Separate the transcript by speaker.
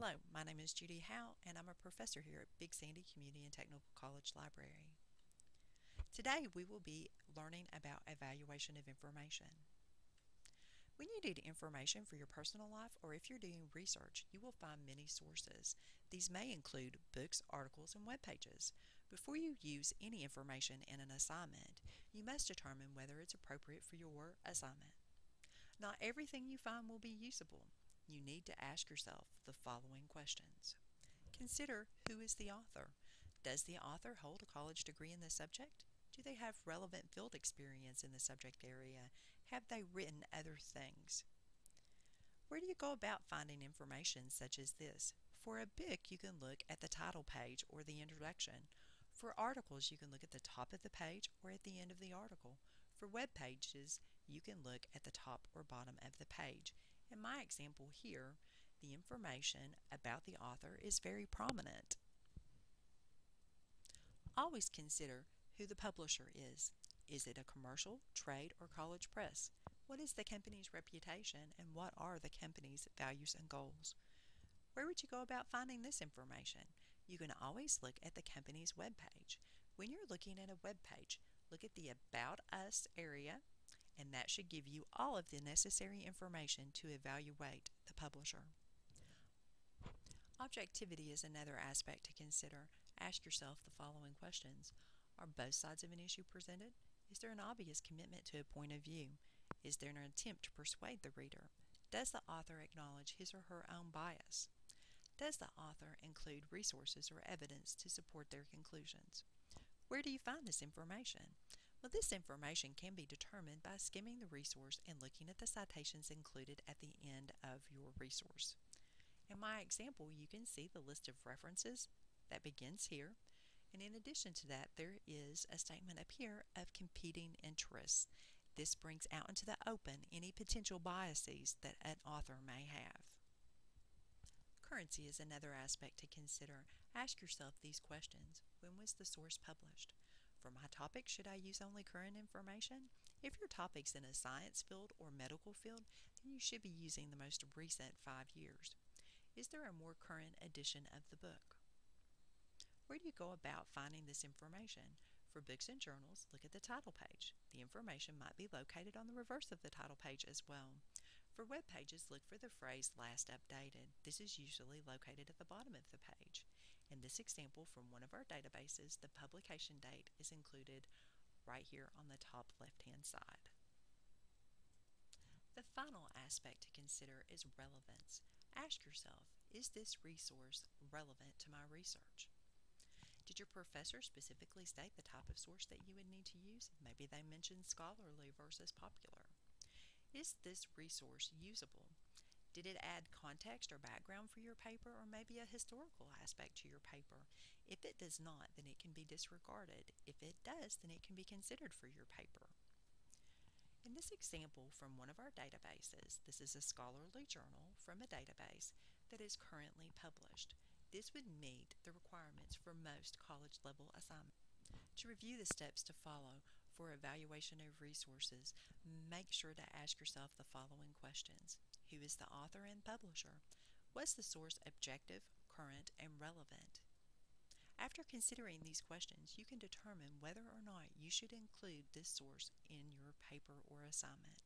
Speaker 1: Hello, my name is Judy Howell, and I'm a professor here at Big Sandy Community and Technical College Library. Today we will be learning about evaluation of information. When you need information for your personal life or if you're doing research, you will find many sources. These may include books, articles, and web pages. Before you use any information in an assignment, you must determine whether it's appropriate for your assignment. Not everything you find will be usable. You need to ask yourself the following questions. Consider who is the author. Does the author hold a college degree in the subject? Do they have relevant field experience in the subject area? Have they written other things? Where do you go about finding information such as this? For a book, you can look at the title page or the introduction. For articles, you can look at the top of the page or at the end of the article. For web pages, you can look at the top or bottom of the page. In my example here, the information about the author is very prominent. Always consider who the publisher is. Is it a commercial, trade, or college press? What is the company's reputation and what are the company's values and goals? Where would you go about finding this information? You can always look at the company's webpage. When you're looking at a web page, look at the About Us area, and that should give you all of the necessary information to evaluate the publisher. Objectivity is another aspect to consider. Ask yourself the following questions. Are both sides of an issue presented? Is there an obvious commitment to a point of view? Is there an attempt to persuade the reader? Does the author acknowledge his or her own bias? Does the author include resources or evidence to support their conclusions? Where do you find this information? Well, this information can be determined by skimming the resource and looking at the citations included at the end of your resource. In my example, you can see the list of references that begins here, and in addition to that, there is a statement up here of competing interests. This brings out into the open any potential biases that an author may have. Currency is another aspect to consider. Ask yourself these questions. When was the source published? For my topic, should I use only current information? If your topic's in a science field or medical field, then you should be using the most recent 5 years. Is there a more current edition of the book? Where do you go about finding this information? For books and journals, look at the title page. The information might be located on the reverse of the title page as well. For web pages, look for the phrase last updated. This is usually located at the bottom of the page. In this example from one of our databases, the publication date is included right here on the top left-hand side. The final aspect to consider is relevance. Ask yourself, is this resource relevant to my research? Did your professor specifically state the type of source that you would need to use? Maybe they mentioned scholarly versus popular. Is this resource usable? Did it add context or background for your paper, or maybe a historical aspect to your paper? If it does not, then it can be disregarded. If it does, then it can be considered for your paper. In this example from one of our databases, this is a scholarly journal from a database that is currently published. This would meet the requirements for most college-level assignments. To review the steps to follow for evaluation of resources, make sure to ask yourself the following questions. Who is the author and publisher? Was the source objective, current, and relevant? After considering these questions, you can determine whether or not you should include this source in your paper or assignment.